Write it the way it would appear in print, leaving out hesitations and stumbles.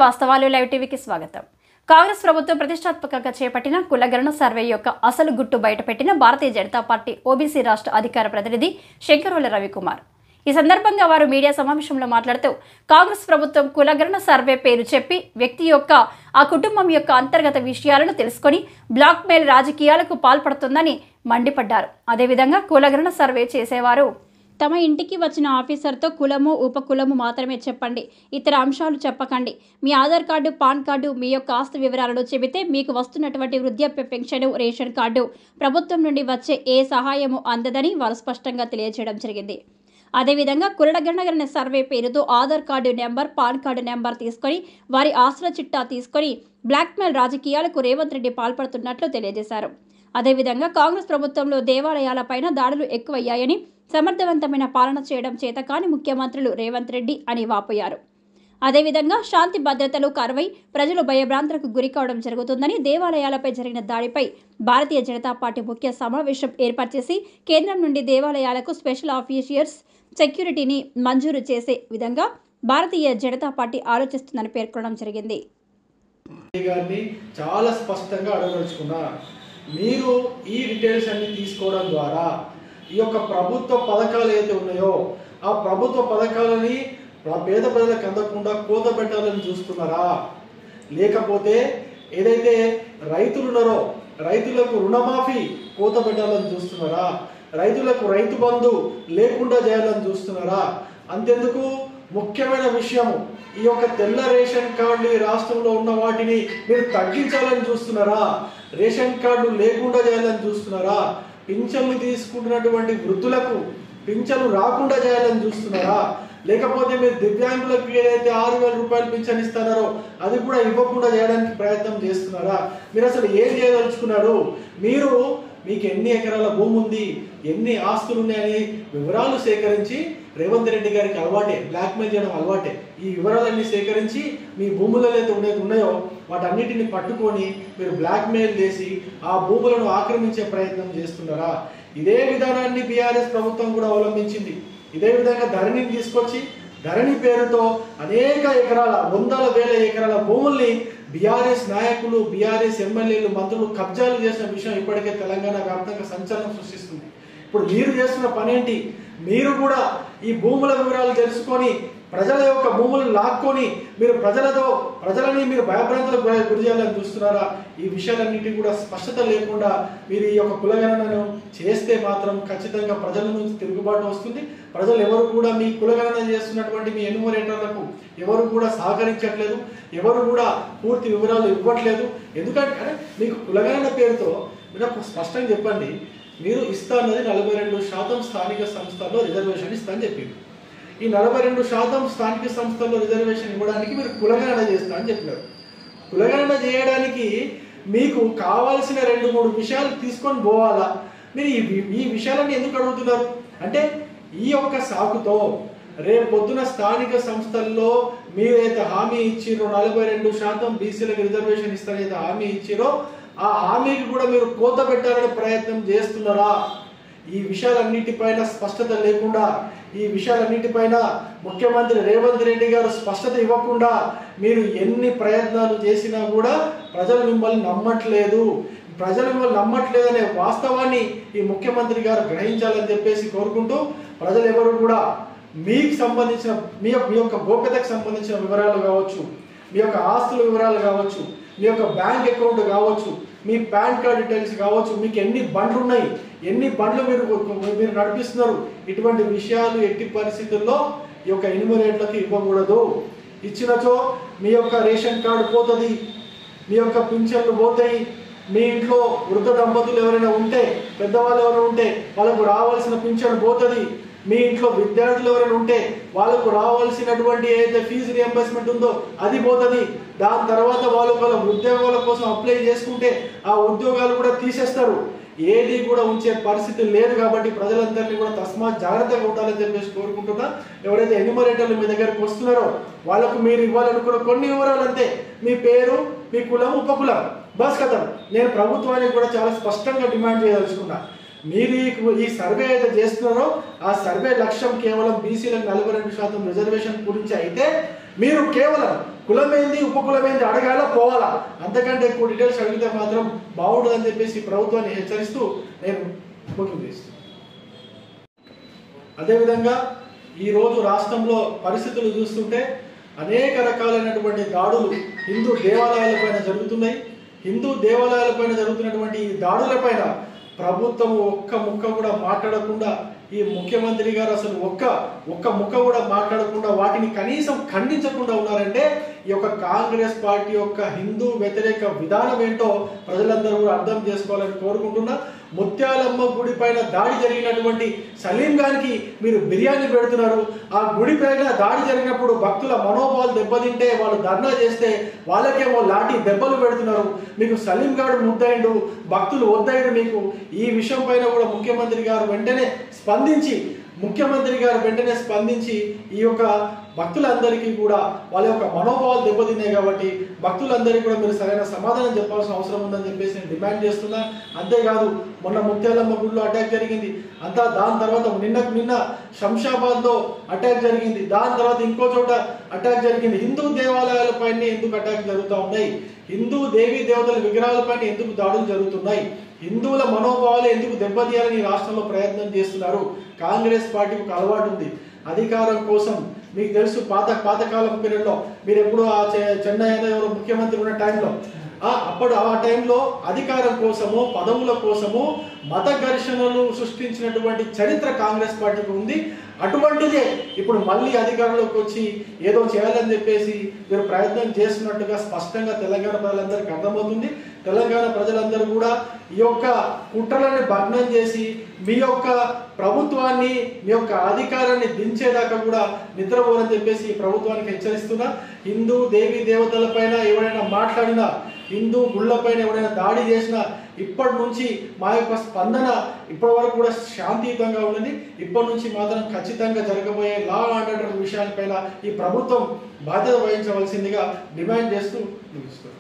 వాస్తవాలు లైవ్ టీవీకి స్వాగతం. కాంగ్రెస్ ప్రభుత్వం ప్రతిష్టాత్మకంగా చేపట్టిన కులగణన సర్వే యొక్క అసలు గుట్టు బయటపెట్టిన భారతీయ జనతా పార్టీ ఓబీసీ రాష్ట్ర అధికార ప్రతినిధి శంకరోల రవికుమార్. ఈ సందర్భంగా వారు మీడియా సమావేశంలో మాట్లాడుతూ కాంగ్రెస్ ప్రభుత్వం కులగణన సర్వే పేరు చెప్పి వ్యక్తి యొక్క ఆ కుటుంబం యొక్క అంతర్గత విషయాలను తెలుసుకొని బ్లాక్ మెయిల్ రాజకీయాలకు పాల్పడుతుందని మండిపడ్డారు. అదేవిధంగా కులగణన సర్వే చేసేవారు తమ ఇంటికి వచ్చిన ఆఫీసర్తో కులము ఉపకులము మాత్రమే చెప్పండి, ఇతర అంశాలు చెప్పకండి. మీ ఆధార్ కార్డు, పాన్ కార్డు, మీ యొక్క ఆస్తి వివరాలను చెబితే మీకు వస్తున్నటువంటి వృద్ధాప్య పెన్షన్, రేషన్ కార్డు, ప్రభుత్వం నుండి వచ్చే ఏ సహాయము అందదని వారు స్పష్టంగా తెలియజేయడం జరిగింది. అదేవిధంగా కులగణన సర్వే పేరుతో Aadhaar card number, pan card number తీసుకొని వారి ఆస్తుల చిట్టా తీసుకొని బ్లాక్మెయిల్ రాజకీయాలకు రేవంత్ రెడ్డి పాల్పడుతున్నట్లు తెలియజేశారు. అదేవిధంగా కాంగ్రెస్ ప్రభుత్వంలో దేవాలయాలపైన దాడులు ఎక్కువయ్యాయని, సమర్థవంతమైన పాలన చేయడం చేతకాని ముఖ్యమంత్రులు రేవంత్ రెడ్డి అని వాపోయారు. అదేవిధంగా శాంతి భద్రతలు కరువై ప్రజలు భయభ్రాంతులకు గురి కావడం జరుగుతుందని, దేవాలయాలపై జరిగిన దాడిపై భారతీయ జనతా పార్టీ ముఖ్య సమావేశం ఏర్పాటు చేసి కేంద్రం నుండి దేవాలయాలకు స్పెషల్ ఆఫీషియర్స్ సెక్యూరిటీని మంజూరు చేసే విధంగా భారతీయ జనతా పార్టీ ఆలోచిస్తుందని పేర్కొనడం జరిగింది. చాలా స్పష్టంగా అడగదలుచుకున్నా, మీరు ఈ డీటెయిల్స్ అన్ని తీసుకోవడం ద్వారా ఈ యొక్క ప్రభుత్వ పథకాలు ఏదైతే ఉన్నాయో ఆ ప్రభుత్వ పథకాలని పేద ప్రజలకు అందకుండా కోత పెట్టాలని చూస్తున్నారా, లేకపోతే ఏదైతే రైతులు ఉన్నారో రైతులకు రుణమాఫీ కోత పెట్టాలని చూస్తున్నారా, రైతులకు రైతు బంధు లేకుండా చేయాలని చూస్తున్నారా? అంతెందుకు ముఖ్యమైన విషయం, ఈ యొక్క తెల్ల రేషన్ కార్డు ఈ రాష్ట్రంలో ఉన్న వాటిని మీరు తగ్గించాలని చూస్తున్నారా, రేషన్ కార్డు లేకుండా చేయాలని చూస్తున్నారా, పింఛన్లు తీసుకుంటున్నటువంటి వృద్ధులకు పింఛన్లు రాకుండా చేయాలని చూస్తున్నారా, లేకపోతే మీరు దివ్యాంగులకు ఏదైతే 6,000 రూపాయలు పింఛన్ ఇస్తున్నారో అది కూడా ఇవ్వకుండా చేయడానికి ప్రయత్నం చేస్తున్నారా? మీరు అసలు ఏం చేయదలుచుకున్నారు? మీకు ఎన్ని ఎకరాల భూమి ఉంది, ఎన్ని ఆస్తులు ఉన్నాయని వివరాలు సేకరించి రేవంత్ రెడ్డి గారికి అలవాటే బ్లాక్మెయిల్ చేయడం అలవాటే. ఈ వివరాలన్నీ సేకరించి మీ భూములలో అయితే ఉన్నాయో వాటన్నిటిని పట్టుకొని మీరు బ్లాక్మెయిల్ చేసి ఆ భూములను ఆక్రమించే ప్రయత్నం చేస్తున్నారా? ఇదే విధానాన్ని బీఆర్ఎస్ ప్రభుత్వం కూడా అవలంబించింది. ఇదే విధంగా ధరణిని తీసుకొచ్చి ధరణి పేరుతో అనేక ఎకరాల, వందల వేల ఎకరాల భూముల్ని బీఆర్ఎస్ నాయకులు, బీఆర్ఎస్ ఎమ్మెల్యేలు, మంత్రులు కబ్జాలు చేసిన విషయం ఇప్పటికే తెలంగాణ వ్యాప్తంగా సంచలనం సృష్టిస్తుంది. ఇప్పుడు మీరు చేస్తున్న పనేంటి? మీరు కూడా ఈ భూముల వివరాలు తెలుసుకొని ప్రజల యొక్క భూములను లాక్కొని మీరు ప్రజలని మీరు భయభ్రాంతులకు గురి చేయాలని చూస్తున్నారా? ఈ విషయాలన్నిటి కూడా స్పష్టత లేకుండా మీరు ఈ యొక్క కులగణనను చేస్తే మాత్రం ఖచ్చితంగా ప్రజల నుంచి తిరుగుబాటు వస్తుంది. ప్రజలు ఎవరు కూడా మీ కులగణన చేస్తున్నటువంటి మీ ఎన్యూమరేటర్లకు ఎవరు కూడా సహకరించట్లేదు, ఎవరు కూడా పూర్తి వివరాలు ఇవ్వట్లేదు. ఎందుకంటే మీకు కులగణన పేరుతో మీరు స్పష్టంగా చెప్పండి, మీరు ఇస్తా అన్నది 42% స్థానిక సంస్థల్లో రిజర్వేషన్ ఇస్తా అని చెప్పింది. ఈ 42% స్థానిక సంస్థల్లో రిజర్వేషన్ ఇవ్వడానికి మీరు కులగణన చేస్తా అని చెప్పినారు. కులగణన చేయడానికి మీకు కావాల్సిన 2-3 విషయాలు తీసుకొని పోవాలా? మీరు ఈ విషయాలన్నీ ఎందుకు అడుగుతున్నారు అంటే, ఈ యొక్క సాకుతో రేపు పొద్దున స్థానిక సంస్థల్లో మీరైతే హామీ ఇచ్చిరో 42% బీసీలకు రిజర్వేషన్ ఇస్తారైతే హామీ ఇచ్చిరో ఆ హామీకి కూడా మీరు కోత పెట్టాలనే ప్రయత్నం చేస్తున్నారా? ఈ విషయాలన్నిటిపైన స్పష్టత లేకుండా, ఈ విషయాలన్నిటిపైన ముఖ్యమంత్రి రేవంత్ రెడ్డి గారు స్పష్టత ఇవ్వకుండా మీరు ఎన్ని ప్రయత్నాలు చేసినా కూడా ప్రజలు మిమ్మల్ని నమ్మట్లేదు. ప్రజలు మిమ్మల్ని నమ్మట్లేదనే వాస్తవాన్ని ఈ ముఖ్యమంత్రి గారు గ్రహించాలని చెప్పేసి కోరుకుంటూ, ప్రజలు ఎవరు కూడా మీకు సంబంధించిన మీ యొక్క గోప్యతకు సంబంధించిన వివరాలు కావచ్చు, మీ యొక్క ఆస్తుల వివరాలు కావచ్చు, మీ యొక్క బ్యాంక్ అకౌంట్ కావచ్చు, మీ పాన్ కార్డ్ డీటెయిల్స్ కావచ్చు, మీకు ఎన్ని బండ్లు ఉన్నాయి, ఎన్ని బండ్లు మీరు నడిపిస్తున్నారు, ఇటువంటి విషయాలు ఎట్టి పరిస్థితుల్లో ఈ యొక్క ఎన్యూమరేటర్లకు ఇవ్వకూడదు. ఇచ్చినచో మీ యొక్క రేషన్ కార్డు పోతుంది, మీ యొక్క పింఛన్లు పోతాయి, మీ ఇంట్లో వృద్ధ దంపతులు ఎవరైనా ఉంటే, పెద్దవాళ్ళు ఎవరైనా ఉంటే వాళ్ళకు రావాల్సిన పింఛన్ పోతుంది, మీ ఇంట్లో విద్యార్థులు ఎవరైనా ఉంటే వాళ్ళకు రావాల్సినటువంటి ఏదైతే ఫీజు రియంబర్స్మెంట్ ఉందో అది పోతుంది. దాని తర్వాత వాళ్ళ ఉద్యోగాల కోసం అప్లై చేసుకుంటే ఆ ఉద్యోగాలు కూడా తీసేస్తారు. ఏది కూడా ఉంచే పరిస్థితి లేదు. కాబట్టి ప్రజలందరినీ కూడా తస్మాత్ జాగ్రత్తగా ఉండాలని చెప్పేసి కోరుకుంటున్నా. ఎవరైతే ఎన్యూమరేటర్లు మీ దగ్గరకు వస్తున్నారో వాళ్ళకు మీరు ఇవ్వాలనుకున్న కొన్ని వివరాలు అంతే, మీ పేరు, మీ కులం, ఉపకులం, బస్ కదా. నేను ప్రభుత్వానికి కూడా చాలా స్పష్టంగా డిమాండ్ చేయదలుచుకున్నా, మీరు ఈ సర్వే అయితే చేస్తున్నారో ఆ సర్వే లక్ష్యం కేవలం బీసీలకు 42% రిజర్వేషన్ గురించి అయితే మీరు కేవలం కులమేంది ఉపకులమేంది అడగాల పోవాలా, అంతకంటే ఎక్కువ డీటెయిల్స్ అడిగితే మాత్రం బాగుంటుందని చెప్పేసి ప్రభుత్వాన్ని హెచ్చరిస్తూ నేను ముఖ్యం చేస్తున్నాను. అదేవిధంగా ఈరోజు రాష్ట్రంలో పరిస్థితులు చూస్తుంటే అనేక రకాలైనటువంటి దాడులు హిందూ దేవాలయాలపైన జరుగుతున్నాయి. హిందూ దేవాలయాలపైన జరుగుతున్నటువంటి ఈ దాడులపైన ప్రభుత్వం ఒక్క ముక్క కూడా మాట్లాడకుండా, ఈ ముఖ్యమంత్రి గారు అసలు ఒక్క ముక్క కూడా మాట్లాడకుండా వాటిని కనీసం ఖండించకుండా ఉన్నారంటే ఈ యొక్క కాంగ్రెస్ పార్టీ యొక్క హిందూ వ్యతిరేక విధానం ఏంటో ప్రజలందరూ కూడా అర్థం చేసుకోవాలని కోరుకుంటున్నా. ముత్యాలమ్మ గుడి పైన దాడి జరిగినటువంటి సలీం గారికి మీరు బిర్యానీ పెడుతున్నారు. ఆ గుడి పైన దాడి జరిగినప్పుడు భక్తుల మనోభావాలు దెబ్బతింటే వాళ్ళు ధర్నా చేస్తే వాళ్ళకేమో లాఠీ దెబ్బలు పెడుతున్నారు. మీకు సలీం గారు ముద్దయిండు, భక్తులు వద్దయిండు. మీకు ఈ విషయం పైన కూడా ముఖ్యమంత్రి గారు వెంటనే స్పందించి ఈ యొక్క భక్తులందరికీ కూడా వాళ్ళ యొక్క మనోభావాలు దెబ్బతిన్నాయి కాబట్టి భక్తులందరికీ కూడా మీరు సరైన సమాధానం చెప్పాల్సిన అవసరం ఉందని చెప్పేసి నేను డిమాండ్ చేస్తున్నా. అంతేకాదు మొన్న ముత్యాలమ్మ గుడిలో అటాక్ జరిగింది, దాని తర్వాత నిన్న శంషాబాద్లో అటాక్ జరిగింది, దాని తర్వాత ఇంకో చోట అటాక్ జరిగింది. హిందూ దేవాలయాలపైన ఎందుకు అటాక్ జరుగుతూ ఉన్నాయి? హిందూ దేవీ దేవతల విగ్రహాలపైన ఎందుకు దాడులు జరుగుతున్నాయి? హిందువుల మనోభావాలు ఎందుకు దెబ్బతీయాలని రాష్ట్రంలో ప్రయత్నం చేస్తున్నారు? కాంగ్రెస్ పార్టీకి ఒక అలవాటు ఉంది, అధికారం కోసం. మీకు తెలుసు పాతకాలం పీరియడ్లో మీరు ఎప్పుడు చెన్నై ఎవరు ముఖ్యమంత్రి ఉన్న టైంలో ఆ టైంలో అధికారం కోసము పదవుల కోసము మత ఘర్షణలు సృష్టించినటువంటి చరిత్ర కాంగ్రెస్ పార్టీకి ఉంది. అటువంటిదే ఇప్పుడు మళ్ళీ అధికారంలోకి వచ్చి ఏదో చేయాలని చెప్పేసి మీరు ప్రయత్నం చేస్తున్నట్టుగా స్పష్టంగా తెలంగాణ ప్రజలందరికీ అర్థమవుతుంది. తెలంగాణ ప్రజలందరూ కూడా ఈ యొక్క కుట్రలని భగ్నం చేసి మీ యొక్క ప్రభుత్వాన్ని మీ యొక్క అధికారాన్ని దించేదాకా కూడా నిద్రపోరని చెప్పేసి ఈ ప్రభుత్వానికి హెచ్చరిస్తున్నా. హిందూ దేవీ దేవతలపైన ఎవరైనా మాట్లాడినా, హిందూ గుళ్ళపైన ఎవరైనా దాడి చేసినా ఇప్పటి నుంచి మా యొక్క స్పందన ఇప్పటి వరకు కూడా శాంతియుతంగా ఉన్నది. ఇప్పటి నుంచి మాత్రం ఖచ్చితంగా జరగబోయే లా అండ్ ఆర్డర్ విషయాలపైన ఈ ప్రభుత్వం బాధ్యత వహించవలసిందిగా డిమాండ్ చేస్తూ ముగిస్తున్నాను.